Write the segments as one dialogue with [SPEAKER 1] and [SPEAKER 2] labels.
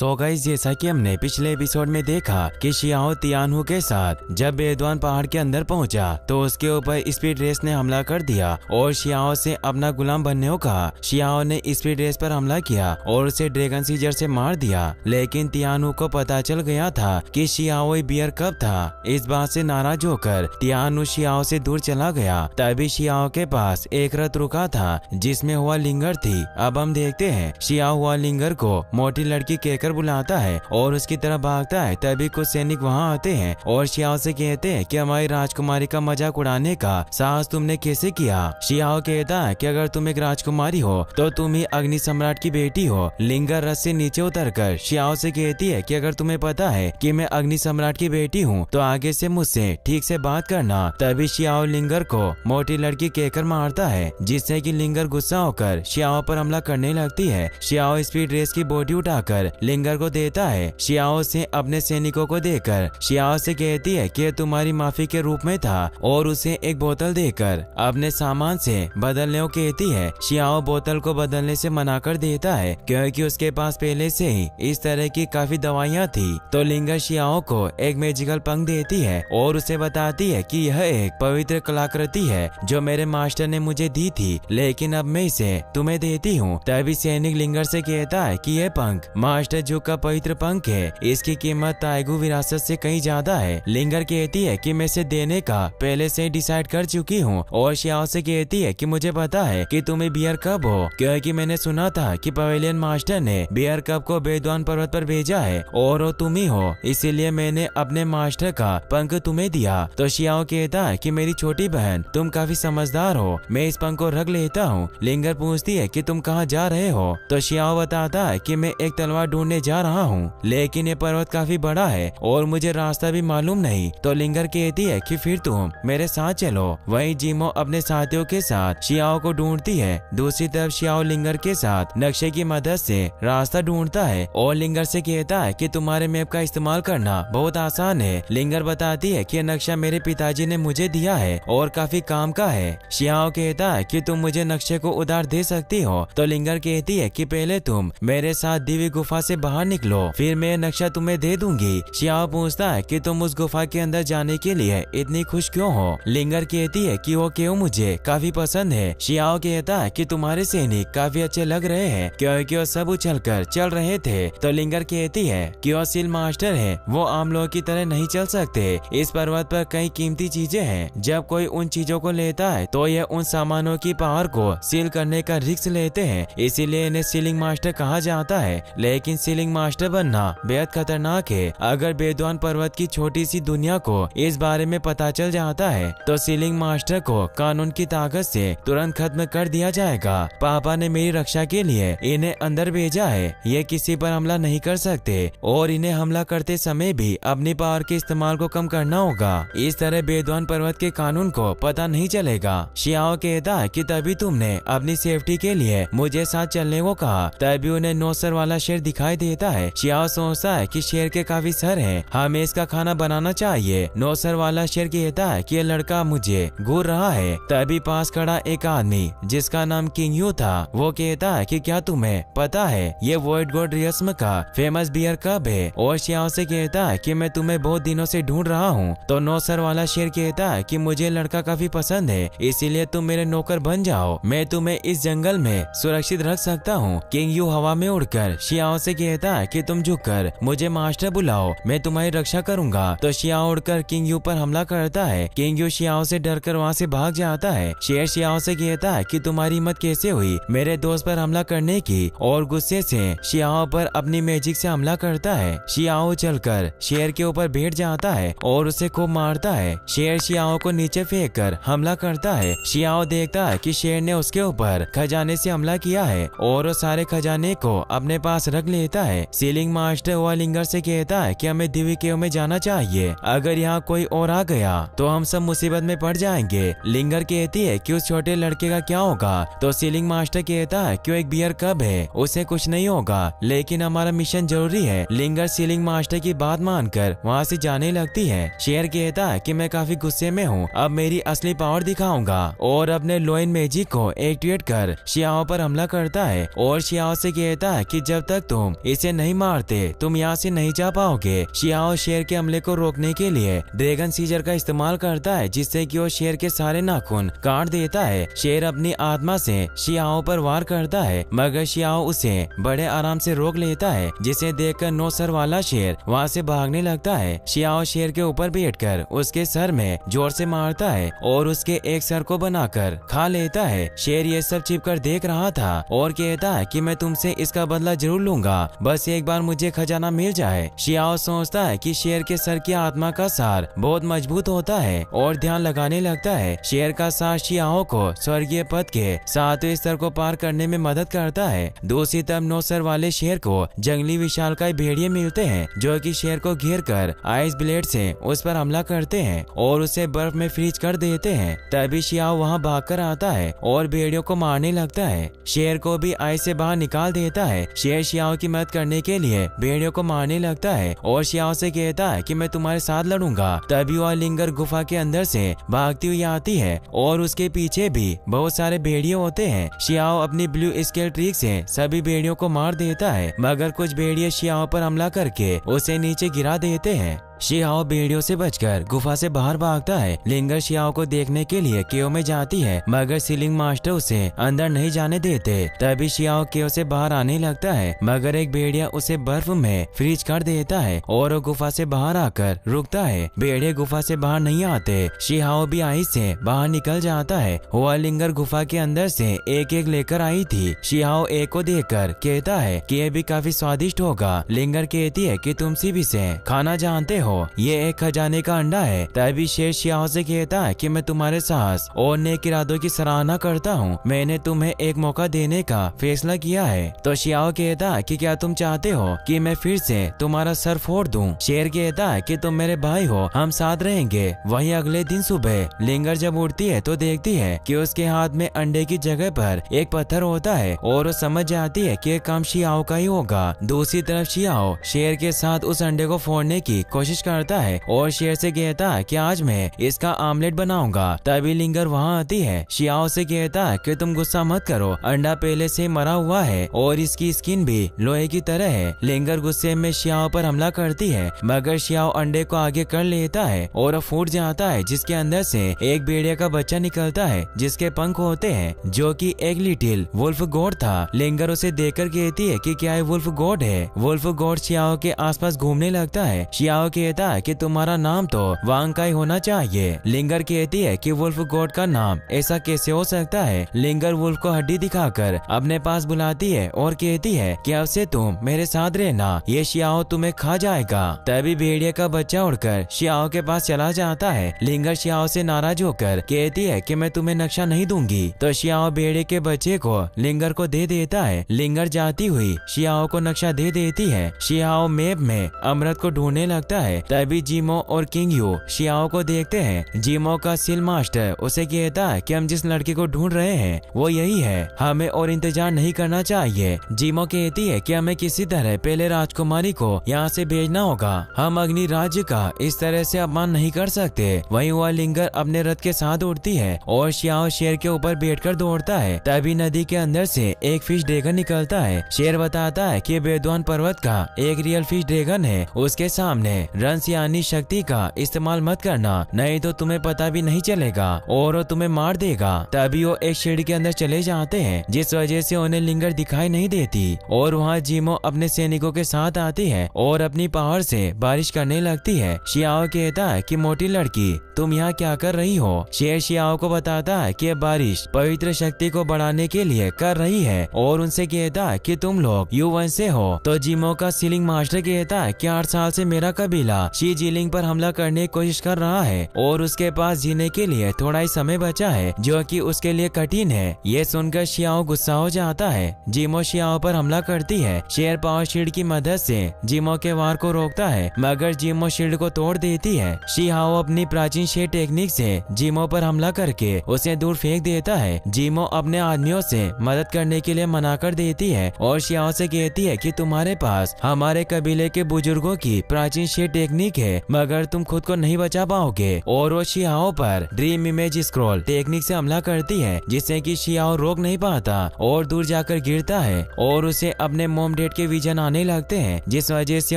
[SPEAKER 1] So guys, जैसा कि हमने पिछले एपिसोड में देखा कि शियाओ तियानहू के साथ जब बेदवान पहाड़ के अंदर पहुंचा तो उसके ऊपर स्पीड रेस ने हमला कर दिया और शियाओ से अपना गुलाम बनने को कहा। शियाओ ने स्पीड रेस पर हमला किया और उसे ड्रैगन सीजर से मार दिया, लेकिन तियानहू को पता चल गया था कि शियाओ बियर कप था। इस बात से नाराज होकर तियानहू शियाओ से दूर चला गया। तभी शियाओ के पास एक रथ रुका था जिसमें हुआ लिंगर थी। अब हम देखते हैं शियाओ हुआ लिंगर को मोटी लड़की कहकर बुलाता है और उसकी तरफ भागता है। तभी कुछ सैनिक वहां आते हैं और शियाओ से कहते हैं कि हमारी राजकुमारी का मजाक उड़ाने का साहस तुमने कैसे किया। शियाओ कहता है कि अगर तुम एक राजकुमारी हो तो तुम ही अग्नि सम्राट की बेटी हो। लिंगर रथ से नीचे उतरकर शियाओ से कहती है कि अगर तुम्हें पता है कि मैं अग्नि सम्राट की बेटी हूँ तो आगे से मुझसे ठीक से बात करना। तभी शियाओ लिंगर को मोटी लड़की कहकर मारता है, जिससे कि लिंगर गुस्सा होकर शियाओ पर हमला करने लगती है। शियाओ स्पीड रेस की बॉडी उठाकर लिंगर को देता है। शियाओ से अपने सैनिकों को देकर शियाओ से कहती है कि तुम्हारी माफी के रूप में था और उसे एक बोतल देकर अपने सामान से बदलने को कहती है। शियाओ बोतल को बदलने से मना कर देता है क्योंकि उसके पास पहले से ही इस तरह की काफी दवाइयाँ थी। तो लिंगर शियाओ को एक मैजिकल पंख देती है और उसे बताती है कि यह एक पवित्र कलाकृति है जो मेरे मास्टर ने मुझे दी थी, लेकिन अब मैं इसे तुम्हें देती हूँ। तभी सैनिक लिंगर से कहता है कि यह पंख मास्टर जू का पवित्र पंख है, इसकी कीमत ताइगू विरासत से कहीं ज्यादा है। लिंगर कहती है कि मैं इसे देने का पहले से डिसाइड कर चुकी हूँ और शियाओ से कहती है कि मुझे पता है कि तुम्हें बियर कप हो, क्योंकि मैंने सुना था कि पवेलियन मास्टर ने बियर कप को बेदवान पर्वत पर भेजा है और वो तुम ही हो, इसीलिए मैंने अपने मास्टर का पंख तुम्हें दिया। तो शियाओ कहता है कि मेरी छोटी बहन तुम काफी समझदार हो, मैं इस पंख को रख लेता हूँ। लिंगर पूछती है कि तुम कहाँ जा रहे हो, तो शियाओ बताता है कि मैं एक तलवार ढूंढने जा रहा हूँ, लेकिन ये पर्वत काफी बड़ा है और मुझे रास्ता भी मालूम नहीं। तो लिंगर कहती है कि फिर तुम मेरे साथ चलो। वहीं जिमो अपने साथियों के साथ शियाओ को ढूंढती है। दूसरी तरफ शियाओ लिंगर के साथ नक्शे की मदद से रास्ता ढूंढता है और लिंगर से कहता है कि तुम्हारे मैप का इस्तेमाल करना बहुत आसान है। लिंगर बताती है कि नक्शा मेरे पिताजी ने मुझे दिया है और काफी काम का है। शियाओ कहता है कि तुम मुझे नक्शे को उधार दे सकती हो। तो लिंगर कहती है कि पहले तुम मेरे साथ दिव्य गुफा से बाहर निकलो, फिर मैं नक्शा तुम्हें दे दूंगी। शियाओ पूछता है कि तुम उस गुफा के अंदर जाने के लिए इतनी खुश क्यों हो। लिंगर कहती है कि वो क्यों मुझे काफी पसंद है। शियाओ कहता है कि तुम्हारे सैनिक काफी अच्छे लग रहे हैं क्योंकि वो सब उछलकर चल रहे थे। तो लिंगर कहती है कि वो सील मास्टर है, वो आम लोगों की तरह नहीं चल सकते। इस पर्वत पर कई कीमती चीजें हैं, जब कोई उन चीजों को लेता है तो ये उन सामानों की पावर को सील करने का रिस्क लेते हैं, इसीलिए इन्हें सीलिंग मास्टर कहा जाता है। लेकिन सीलिंग मास्टर बनना बेहद खतरनाक है। अगर बेदवान पर्वत की छोटी सी दुनिया को इस बारे में पता चल जाता है तो सीलिंग मास्टर को कानून की ताकत से तुरंत खत्म कर दिया जाएगा। पापा ने मेरी रक्षा के लिए इन्हें अंदर भेजा है, ये किसी पर हमला नहीं कर सकते और इन्हें हमला करते समय भी अपनी पावर के इस्तेमाल को कम करना होगा। इस तरह बेदवान पर्वत के कानून को पता नहीं चलेगा। शियाओ कहता है कि तभी तुमने अपनी सेफ्टी के लिए मुझे साथ चलने को कहा। तभी उन्हें 9 सर वाला शेर दिखाई देता है। शियाओ सोचता है कि शेर के काफी सर हैं, हमें इसका खाना बनाना चाहिए। 9 सर वाला शेर कहता है कि ये लड़का मुझे घूर रहा है। तभी पास खड़ा एक आदमी जिसका नाम किंग यू था, वो कहता है कि क्या तुम्हें पता है ये वॉइड गॉड रियस्म का फेमस बियर कप है। और शियाओ से कहता है कि मैं तुम्हें बहुत दिनों से ढूंढ रहा हूँ। तो 9 सर वाला शेर कहता है कि मुझे लड़का काफी पसंद है, इसीलिए तुम मेरे नौकर बन जाओ, मैं तुम्हें इस जंगल में सुरक्षित रख सकता हूँ। किंग यू हवा में उड़कर शियाओ से कहता है कि तुम झुककर मुझे मास्टर बुलाओ, मैं तुम्हारी रक्षा करूंगा। तो शियाओ उड़कर किंग यू पर हमला करता है। किंग यू शियाओ से डरकर वहाँ से भाग जाता है। शेर शियाओ से कहता है कि तुम्हारी हिम्मत कैसे हुई मेरे दोस्त पर हमला करने की, और गुस्से से शियाओ पर अपनी मैजिक से हमला करता है। शियाओ चलकर शेर के ऊपर बैठ जाता है और उसे खूब मारता है। शेर शियाओ को नीचे फेंक कर हमला करता है। शियाओ देखता है कि शेर ने उसके ऊपर खजाने से हमला किया है और वो सारे खजाने को अपने पास रख लेता है। सीलिंग मास्टर हुआ लिंगर से कहता है कि हमें दिव्य केव में जाना चाहिए, अगर यहाँ कोई और आ गया तो हम सब मुसीबत में पड़ जाएंगे। लिंगर कहती है कि उस छोटे लड़के का क्या होगा। तो सीलिंग मास्टर कहता है कि वो एक बियर कप है, उसे कुछ नहीं होगा, लेकिन हमारा मिशन जरूरी है। लिंगर सीलिंग मास्टर की बात मानकर वहाँ से जाने लगती है। शेर कहता है कि मैं काफी गुस्से में हूँ, अब मेरी असली पावर दिखाऊंगा और अपने लोइन मैजिक को एक्टिवेट कर शियाओ पर हमला करता है और शियाओ से कहता है कि जब तक तुम इसे नहीं मारते तुम यहाँ से नहीं जा पाओगे। शियाओ शेर के हमले को रोकने के लिए ड्रैगन सीजर का इस्तेमाल करता है, जिससे कि वो शेर के सारे नाखून काट देता है। शेर अपनी आत्मा से शियाओ पर वार करता है, मगर शियाओ उसे बड़े आराम से रोक लेता है, जिसे देखकर 9 सर वाला शेर वहाँ से भागने लगता है। शियाओ शेर के ऊपर बैठकर उसके सर में जोर से मारता है और उसके एक सर को बनाकर खा लेता है। शेर ये सब छिपकर देख रहा था और कहता है कि मैं तुमसे इसका बदला जरूर लूंगा, बस एक बार मुझे खजाना मिल जाए। शियाओ सोचता है कि शेर के सर की आत्मा का सार बहुत मजबूत होता है और ध्यान लगाने लगता है। शेर का सार शियाओ को स्वर्गीय पद के 7वें स्तर को पार करने में मदद करता है। दूसरी तरफ 9 सर वाले शेर को जंगली विशालकाय भेड़िए मिलते हैं, जो कि शेर को घेर कर आइस ब्लेड से उस पर हमला करते हैं और उसे बर्फ में फ्रीज कर देते हैं। तभी शियाओ वहां भागकर आता है और भेड़ियों को मारने लगता है। शेर को भी आइस से बाहर निकाल देता है। शेर शियाओ की मदद करने के लिए भेड़ियों को मारने लगता है और शियाओ से कहता है कि मैं तुम्हारे साथ लड़ूंगा। तभी वह लिंगर गुफा के अंदर से भागती हुई आती है और उसके पीछे भी बहुत सारे भेड़िए होते हैं। शियाओ अपनी ब्लू स्केल ट्रिक से सभी भेड़ियों को मार देता है, मगर कुछ भेड़िए शियाओ पर हमला करके उसे नीचे गिरा देते हैं। शियाओ भेड़ियों से बचकर गुफा से बाहर भागता है। लिंगर शियाओ को देखने के लिए केव में जाती है, मगर सीलिंग मास्टर उसे अंदर नहीं जाने देते। तभी शियाओ केव से बाहर आने लगता है, मगर एक भेड़िया उसे बर्फ में फ्रीज कर देता है और वो गुफा से बाहर आकर रुकता है। भेड़िए गुफा से बाहर नहीं आते। शियाओ भी आइस से बाहर निकल जाता है। वह लिंगर गुफा के अंदर से एक एक लेकर आई थी। शियाओ एक को देखकर कहता है कि यह भी काफी स्वादिष्ट होगा। लिंगर कहती है कि तुम सिर्फ इसे खाना जानते हो, ये एक खजाने का अंडा है। तभी शेर शियाओ से कहता है कि मैं तुम्हारे साहस और नेक इरादों की सराहना करता हूँ। मैंने तुम्हें एक मौका देने का फैसला किया है। तो शियाओ कहता है कि क्या तुम चाहते हो कि मैं फिर से तुम्हारा सर फोड़ दूं? शेर कहता है कि तुम मेरे भाई हो, हम साथ रहेंगे। वहीं अगले दिन सुबह लिंगर जब उठती है तो देखती है कि उसके हाथ में अंडे की जगह पर एक पत्थर होता है और वो समझ जाती है कि काम शियाओ का ही होगा। दूसरी तरफ शियाओ शेर के साथ उस अंडे को फोड़ने की कोशिश करता है और शेर से कहता है कि आज मैं इसका आमलेट बनाऊंगा। तभी लिंगर वहां आती है। शियाओ से कहता है कि तुम गुस्सा मत करो, अंडा पहले से मरा हुआ है और इसकी स्किन भी लोहे की तरह है। लिंगर गुस्से में शियाओ पर हमला करती है, मगर शियाओ अंडे को आगे कर लेता है और फूट जाता है, जिसके अंदर से एक भेड़िया का बच्चा निकलता है जिसके पंख होते हैं, जो कि एक लिटिल वुल्फ गोड था। लिंगर उसे देखकर कहती है कि क्या ये वुल्फ गोड है। वुल्फ गोड शियाओ के आसपास घूमने लगता है। शियाओ कहता है कि तुम्हारा नाम तो वांग काई होना चाहिए। लिंगर कहती है कि वुल्फ गोड का नाम ऐसा कैसे हो सकता है। लिंगर वुल्फ को हड्डी दिखाकर अपने पास बुलाती है और कहती है कि अब से तुम मेरे साथ रहना, ये शियाओ तुम्हें खा जाएगा। तभी भेड़िया का बच्चा उड़कर शियाओ के पास चला जाता है। लिंगर शियाओ से नाराज होकर कहती है कि मैं तुम्हें नक्शा नहीं दूंगी। तो शियाओ भेड़िए के बच्चे को लिंगर को दे देता है। लिंगर जाती हुई शियाओ को नक्शा दे देती है। शियाओ मैप में अमृत को ढूंढने लगता है। तभी जिमो और किंग यू शियाओ को देखते हैं। जिमो का सील मास्टर उसे कहता है कि हम जिस लड़की को ढूंढ रहे हैं वो यही है, हमें और इंतजार नहीं करना चाहिए। जिमो कहती है कि हमें किसी तरह पहले राजकुमारी को यहाँ से भेजना होगा, हम अग्नि राज्य का इस तरह से अपमान नहीं कर सकते। वहीं वह लिंगर अपने रथ के साथ उड़ती है और शियाओ शेर के ऊपर बैठकर दौड़ता है। तभी नदी के अंदर से एक फिश ड्रैगन निकलता है। शेर बताता है कि बेद्वान पर्वत का एक रियल फिश ड्रैगन है, उसके सामने रंस यानी शक्ति का इस्तेमाल मत करना, नहीं तो तुम्हें पता भी नहीं चलेगा और वो तुम्हें मार देगा। तभी वो एक शेड के अंदर चले जाते हैं, जिस वजह से उन्हें लिंगर दिखाई नहीं देती और वहाँ जिमो अपने सैनिकों के साथ आती है और अपनी पहाड़ से बारिश करने लगती है। शियाओ कहता है कि मोटी लड़की तुम यहाँ क्या कर रही हो। शेर शियाओ को बताता है कि बारिश पवित्र शक्ति को बढ़ाने के लिए कर रही है और उनसे कहता है कि तुम लोग युवन से हो। तो जिमो का सीलिंग मास्टर कहता है कि 8 साल से मेरा कबीला शी जिलिंग पर हमला करने की कोशिश कर रहा है और उसके पास जीने के लिए थोड़ा ही समय बचा है, जो कि उसके लिए कठिन है। ये सुनकर शियाओ गुस्सा हो जाता है। जिमो शियाओ पर हमला करती है। शेर पावर शील्ड की मदद से जिमो के वार को रोकता है, मगर जिमो शील्ड को तोड़ देती है। शियाओ अपनी प्राचीन शेर टेक्निक से जिमो पर हमला करके उसे दूर फेंक देता है। जिमो अपने आदमियों से मदद करने के लिए मना कर देती है और शियाओ से कहती है कि तुम्हारे पास हमारे कबीले के बुजुर्गों की प्राचीन शेर टेक्निक है मगर तुम खुद को नहीं बचा पाओगे। और वो शियाओ पर ड्रीम इमेज स्क्रॉल टेक्निक से हमला करती है जिससे कि शियाओ रोक नहीं पाता और दूर जाकर गिरता है और उसे अपने मॉम डैड के विजन आने लगते हैं जिस वजह से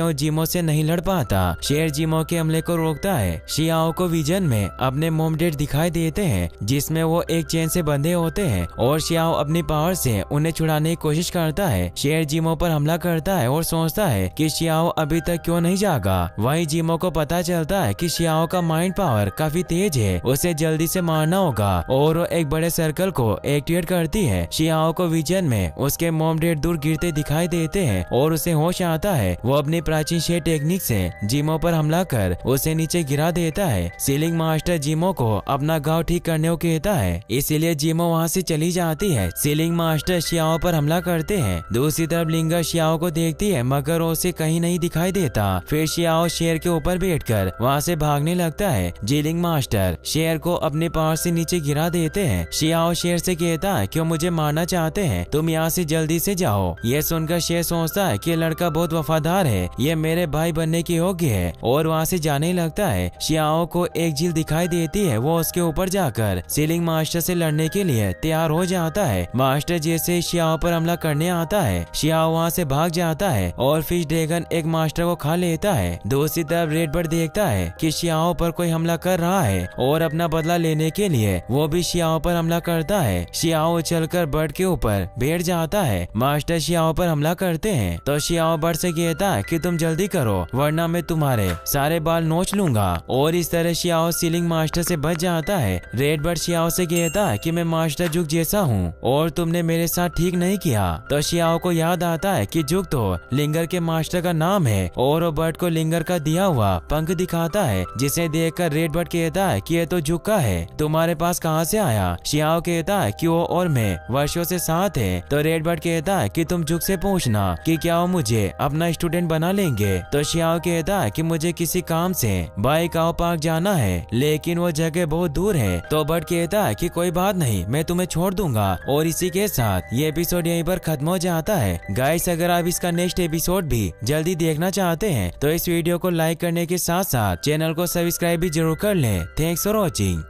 [SPEAKER 1] वो जिमो से नहीं लड़ पाता। शेर जिमो के हमले को रोकता है। शियाओ को विजन में अपने मॉम डैड दिखाई देते हैं जिसमें वो एक चेन से बंधे होते हैं और शियाओ अपनी पावर से उन्हें छुड़ाने की कोशिश करता है। शेर जिमो पर हमला करता है और सोचता है कि शियाओ अभी तक क्यों नहीं जागा। वहीं जिमो को पता चलता है कि शियाओ का माइंड पावर काफी तेज है, उसे जल्दी से मारना होगा और वो एक बड़े सर्कल को एक्टिवेट करती है। शियाओ को विजन में उसके मॉम डैड दूर गिरते दिखाई देते हैं और उसे होश आता है। वो अपनी प्राचीन शेर टेक्निक से जिमो पर हमला कर उसे नीचे गिरा देता है। सीलिंग मास्टर जिमो को अपना घाव ठीक करने को कहता है, इसीलिए जिमो वहाँ से चली जाती है। सीलिंग मास्टर शियाओ पर हमला करते हैं। दूसरी तरफ लिंगा शियाओ को देखती है मगर उसे कहीं नहीं दिखाई देता। फिर शियाओ शेर के ऊपर बैठकर वहाँ से भागने लगता है। जीलिंग मास्टर शेर को अपने पावर से नीचे गिरा देते हैं। शियाओ शेर से कहता है कि वो मुझे मारना चाहते हैं, तुम यहाँ से जल्दी से जाओ। ये सुनकर शेर सोचता है कि लड़का बहुत वफादार है, ये मेरे भाई बनने के योग्य है और वहाँ से जाने लगता है। शियाओ को एक झील दिखाई देती है, वो उसके ऊपर जाकर सीलिंग मास्टर से लड़ने के लिए तैयार हो जाता है। मास्टर जैसे शियाओ पर हमला करने आता है, शियाओ वहाँ से भाग जाता है और फिश ड्रैगन एक मास्टर को खा लेता है। दूसरी तरफ रेडबर्ड देखता है कि शियाओ पर कोई हमला कर रहा है और अपना बदला लेने के लिए वो भी शियाओ पर हमला करता है। शियाओ चलकर बर्ड के ऊपर बैठ जाता है। मास्टर शियाओ पर हमला करते हैं तो शियाओ बर्ड से कहता है कि तुम जल्दी करो वरना मैं तुम्हारे सारे बाल नोच लूंगा और इस तरह शियाओ सीलिंग मास्टर से बच जाता है। रेडबर्ड शियाओ से कहता है कि मैं मास्टर जुग जैसा हूँ और तुमने मेरे साथ ठीक नहीं किया। तो शियाओ को याद आता है कि जुग तो लिंगर के मास्टर का नाम है और वो बर्ड को लिंगर का दिया हुआ पंख दिखाता है, जिसे देखकर रेडबर्ड कहता है कि ये तो जुग का है, तुम्हारे पास कहाँ से आया। शियाओ कहता है कि वो और मैं वर्षों से साथ है। तो रेडबर्ड कहता है कि तुम जुग से पूछना कि क्या वो मुझे अपना स्टूडेंट बना लेंगे। तो शियाओ कहता है कि मुझे किसी काम से बाइकाओ पार्क जाना है लेकिन वो जगह बहुत दूर है। तो बर्ड कहता है कि कोई बात नहीं, मैं तुम्हें छोड़ दूंगा। और इसी के साथ ये एपिसोड यहीं पर खत्म हो जाता है। गाइस अगर आप इसका नेक्स्ट एपिसोड भी जल्दी देखना चाहते हैं तो इस वीडियो को लाइक करने के साथ साथ चैनल को सब्सक्राइब भी जरूर कर लें। Thanks for watching.